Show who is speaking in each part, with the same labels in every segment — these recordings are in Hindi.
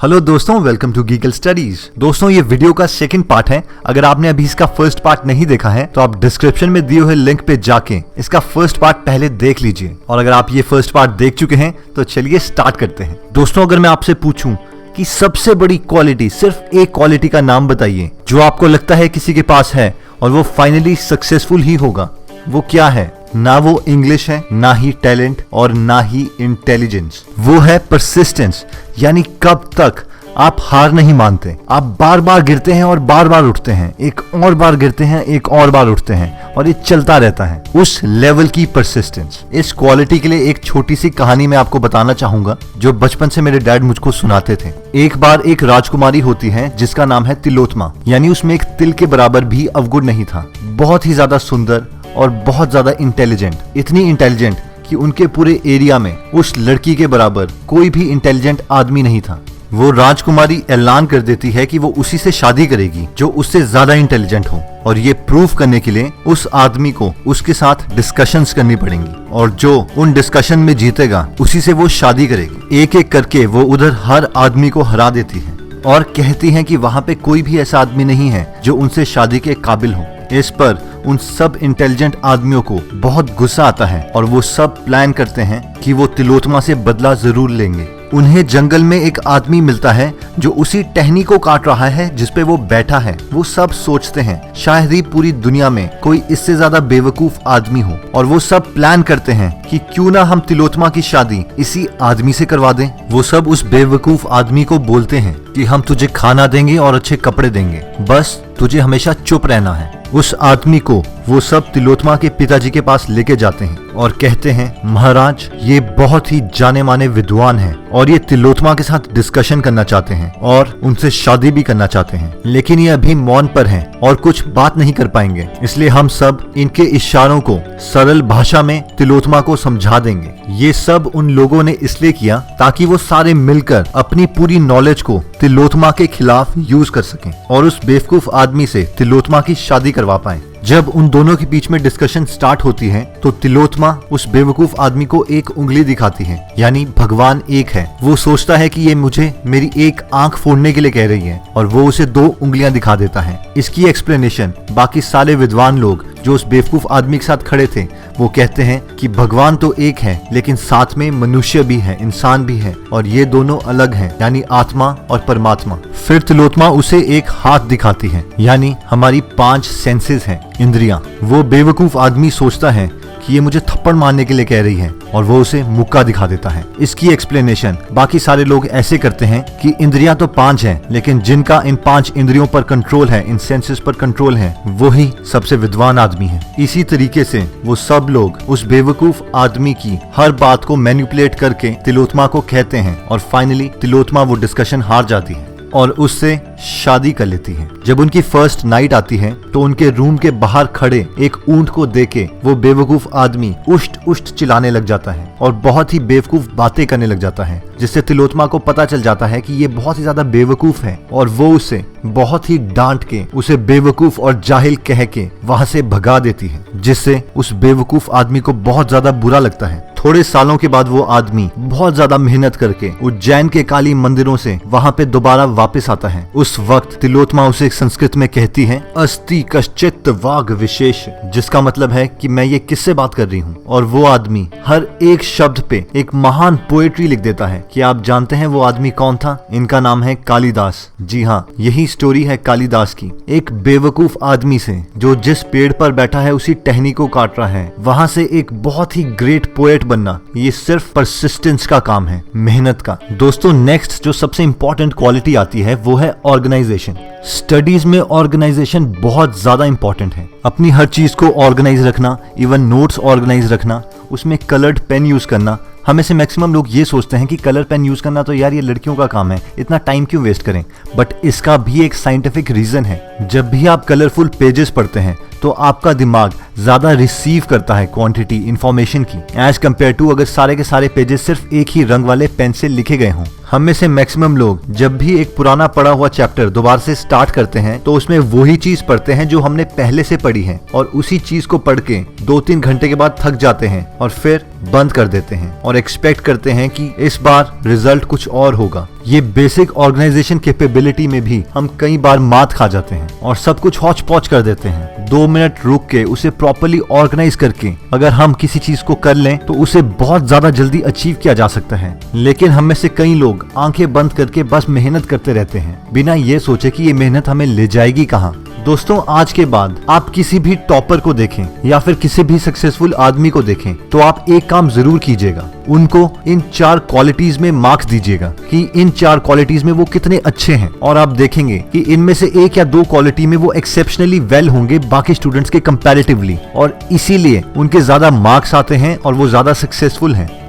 Speaker 1: हेलो दोस्तों, वेलकम टू गीगल स्टडीज। दोस्तों, ये वीडियो का सेकंड पार्ट है। अगर आपने अभी इसका फर्स्ट पार्ट नहीं देखा है तो आप डिस्क्रिप्शन में दिए हुए लिंक पे जाके इसका फर्स्ट पार्ट पहले देख लीजिए। और अगर आप ये फर्स्ट पार्ट देख चुके हैं तो चलिए स्टार्ट करते हैं। दोस्तों, अगर मैं आपसे पूछूं कि सबसे बड़ी क्वालिटी, सिर्फ एक क्वालिटी का नाम बताइए जो आपको लगता है किसी के पास है और वो फाइनली सक्सेसफुल ही होगा, वो क्या है? ना वो इंग्लिश है, ना ही टैलेंट और ना ही इंटेलिजेंस। वो है परसिस्टेंस, यानी कब तक आप हार नहीं मानते। आप बार बार गिरते हैं और बार बार उठते हैं, एक और बार गिरते हैं, एक और बार उठते हैं, और ये चलता रहता है। उस लेवल की परसिस्टेंस। इस क्वालिटी के लिए एक छोटी सी कहानी मैं आपको बताना चाहूंगा जो बचपन से मेरे डैड मुझको सुनाते थे। एक बार एक राजकुमारी होती है जिसका नाम है तिलोत्मा, यानी उसमें एक तिल के बराबर भी अवगुण नहीं था। बहुत ही ज्यादा सुंदर और बहुत ज्यादा इंटेलिजेंट, इतनी इंटेलिजेंट कि उनके पूरे एरिया में उस लड़की के बराबर कोई भी इंटेलिजेंट आदमी नहीं था। वो राजकुमारी ऐलान कर देती है कि वो उसी से शादी करेगी जो उससे ज्यादा इंटेलिजेंट हो, और ये प्रूव करने के लिए उस आदमी को उसके साथ डिस्कशंस करनी पड़ेंगी, और जो उन डिस्कशन में जीतेगा उसी से वो शादी करेगी। एक एक करके वो उधर हर आदमी को हरा देती है और कहती है कि वहां पे कोई भी ऐसा आदमी नहीं है जो उनसे शादी के काबिल हो। इस पर उन सब इंटेलिजेंट आदमियों को बहुत गुस्सा आता है और वो सब प्लान करते हैं कि वो तिलोत्मा से बदला जरूर लेंगे। उन्हें जंगल में एक आदमी मिलता है जो उसी टहनी को काट रहा है जिसपे वो बैठा है। वो सब सोचते हैं शायद ही पूरी दुनिया में कोई इससे ज्यादा बेवकूफ आदमी हो, और वो सब प्लान करते हैं कि क्यों ना हम तिलोत्मा की शादी इसी आदमी से करवा दें। वो सब उस बेवकूफ आदमी को बोलते हैं कि हम तुझे खाना देंगे और अच्छे कपड़े देंगे, बस तुझे हमेशा चुप रहना है। उस आदमी को वो सब तिलोत्मा के पिताजी के पास लेके जाते हैं और कहते हैं, महाराज, ये बहुत ही जाने माने विद्वान हैं और ये तिलोत्मा के साथ डिस्कशन करना चाहते हैं और उनसे शादी भी करना चाहते हैं, लेकिन ये अभी मौन पर हैं और कुछ बात नहीं कर पाएंगे, इसलिए हम सब इनके इशारों को सरल भाषा में तिलोत्मा को समझा देंगे। ये सब उन लोगों ने इसलिए किया ताकि वो सारे मिलकर अपनी पूरी नॉलेज को तिलोत्मा के खिलाफ यूज कर सकें और उस बेवकूफ आदमी से तिलोत्मा की शादी करवा पाएं। जब उन दोनों के बीच में डिस्कशन स्टार्ट होती है तो तिलोत्मा उस बेवकूफ आदमी को एक उंगली दिखाती है, यानी भगवान एक है। वो सोचता है कि ये मुझे मेरी एक आंख फोड़ने के लिए कह रही है, और वो उसे 2 उंगलियां दिखा देता है। इसकी एक्सप्लेनेशन बाकी सारे विद्वान लोग जो उस बेवकूफ आदमी के साथ खड़े थे वो कहते हैं कि भगवान तो एक है लेकिन साथ में मनुष्य भी है, इंसान भी है, और ये दोनों अलग हैं, यानी आत्मा और परमात्मा। फिर तिलोत्मा उसे एक हाथ दिखाती है, यानी हमारी 5 सेंसेस हैं, इंद्रियां। वो बेवकूफ आदमी सोचता है कि ये मुझे थप्पड़ मारने के लिए कह रही है, और वो उसे मुक्का दिखा देता है। इसकी एक्सप्लेनेशन बाकी सारे लोग ऐसे करते हैं कि इंद्रियां तो 5 हैं, लेकिन जिनका इन 5 इंद्रियों पर कंट्रोल है, इन सेंसेस पर कंट्रोल है, वो ही सबसे विद्वान आदमी है। इसी तरीके से वो सब लोग उस बेवकूफ आदमी की हर बात को मैनिपुलेट करके तिलोत्मा को कहते हैं, और फाइनली तिलोत्मा वो डिस्कशन हार जाती है और उससे शादी कर लेती है। जब उनकी फर्स्ट नाइट आती है तो उनके रूम के बाहर खड़े एक ऊंट को देखे वो बेवकूफ आदमी उष्ट उष्ट चिल्लाने लग जाता है और बहुत ही बेवकूफ बातें करने लग जाता है, जिससे तिलोत्मा को पता चल जाता है कि ये बहुत ही ज्यादा बेवकूफ है, और वो उसे बहुत ही डांट के उसे बेवकूफ और जाहिल कह के वहां से भगा देती है, जिससे उस बेवकूफ आदमी को बहुत ज्यादा बुरा लगता है। थोड़े सालों के बाद वो आदमी बहुत ज्यादा मेहनत करके उज्जैन के काली मंदिरों से वहां पे दोबारा वापस आता है। उस वक्त तिलोत्मा उसे संस्कृत में कहती है, अस्ति कश्चित् वाग विशेष, जिसका मतलब है कि मैं ये किससे बात कर रही हूँ। और वो आदमी हर एक शब्द पे एक महान पोएट्री लिख देता है। कि आप जानते हैं वो आदमी कौन था? इनका नाम है कालिदास। जी हाँ, यही स्टोरी है कालिदास की। एक बेवकूफ आदमी से जो जिस पेड़ पर बैठा है उसी टहनी को काट रहा है, वहां से एक बहुत ही ग्रेट पोएट बनना, ये सिर्फ परसिस्टेंस का काम है, मेहनत का। दोस्तों, नेक्स्ट जो सबसे इंपॉर्टेंट क्वालिटी आती है वो है ऑर्गेनाइजेशन। स्टडीज में ऑर्गेनाइजेशन बहुत ज्यादा इंपॉर्टेंट है। अपनी हर चीज को ऑर्गेनाइज रखना, इवन नोट्स ऑर्गेनाइज रखना, उसमें कलर्ड पेन यूज करना। हमें से मैक्सिमम लोग ये सोचते हैं कि कलर पेन यूज करना तो यार ये लड़कियों का काम है, इतना टाइम क्यों वेस्ट करें, बट इसका भी एक साइंटिफिक रीजन है। जब भी आप कलरफुल पेजेस पढ़ते हैं तो आपका दिमाग ज्यादा रिसीव करता है क्वांटिटी इंफॉर्मेशन की, एज कम्पेयर टू अगर सारे के सारे पेजेस सिर्फ एक ही रंग वाले पेन से लिखे गए हों। हम में से मैक्सिमम लोग जब भी एक पुराना पढ़ा हुआ चैप्टर दोबारा से स्टार्ट करते हैं तो उसमें वही चीज पढ़ते हैं जो हमने पहले से पढ़ी है, और उसी चीज को पढ़ के 2-3 घंटे के बाद थक जाते हैं और फिर बंद कर देते हैं और एक्सपेक्ट करते हैं कि इस बार रिजल्ट कुछ और होगा। ये बेसिक ऑर्गेनाइजेशन कैपेबिलिटी में भी हम कई बार मात खा जाते हैं और सब कुछ हौच पौच कर देते हैं। 2 मिनट रुक के उसे प्रॉपर्ली ऑर्गेनाइज करके अगर हम किसी चीज को कर लें तो उसे बहुत ज्यादा जल्दी अचीव किया जा सकता है। लेकिन हम में से कई लोग आंखें बंद करके बस मेहनत करते रहते हैं बिना ये सोचे कि ये मेहनत हमें ले जाएगी कहाँ। दोस्तों, आज के बाद आप किसी भी टॉपर को देखें या फिर किसी भी सक्सेसफुल आदमी को देखें तो आप एक काम जरूर कीजिएगा, उनको इन 4 क्वालिटीज में मार्क्स दीजिएगा कि इन 4 क्वालिटीज में वो कितने अच्छे हैं, और आप देखेंगे कि इनमें से 1 या 2 क्वालिटी में वो एक्सेप्शनली वेल होंगे बाकी स्टूडेंट्स के कंपैरेटिवली, और इसीलिए उनके ज्यादा मार्क्स आते हैं और वो ज्यादा सक्सेसफुल हैं।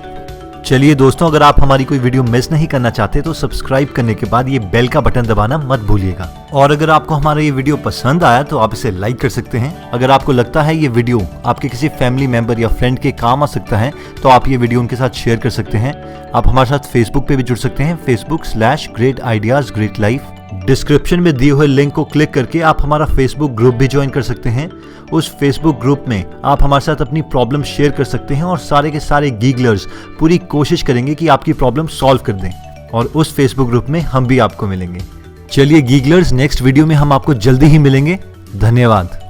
Speaker 1: चलिए दोस्तों, अगर आप हमारी कोई वीडियो मिस नहीं करना चाहते तो सब्सक्राइब करने के बाद ये बेल का बटन दबाना मत भूलिएगा। और अगर आपको हमारा ये वीडियो पसंद आया तो आप इसे लाइक कर सकते हैं। अगर आपको लगता है ये वीडियो आपके किसी फैमिली मेंबर या फ्रेंड के काम आ सकता है तो आप ये वीडियो उनके साथ शेयर कर सकते हैं। आप हमारे साथ फेसबुक पे भी जुड़ सकते हैं, facebook.com/great-ideas-great-life। डिस्क्रिप्शन में दिए हुए लिंक को क्लिक करके आप हमारा फेसबुक ग्रुप भी ज्वाइन कर सकते हैं। उस फेसबुक ग्रुप में आप हमारे साथ अपनी प्रॉब्लम शेयर कर सकते हैं और सारे के सारे गीगलर्स पूरी कोशिश करेंगे कि आपकी प्रॉब्लम सॉल्व कर दें, और उस फेसबुक ग्रुप में हम भी आपको मिलेंगे। चलिए गीगलर्स, नेक्स्ट वीडियो में हम आपको जल्दी ही मिलेंगे। धन्यवाद।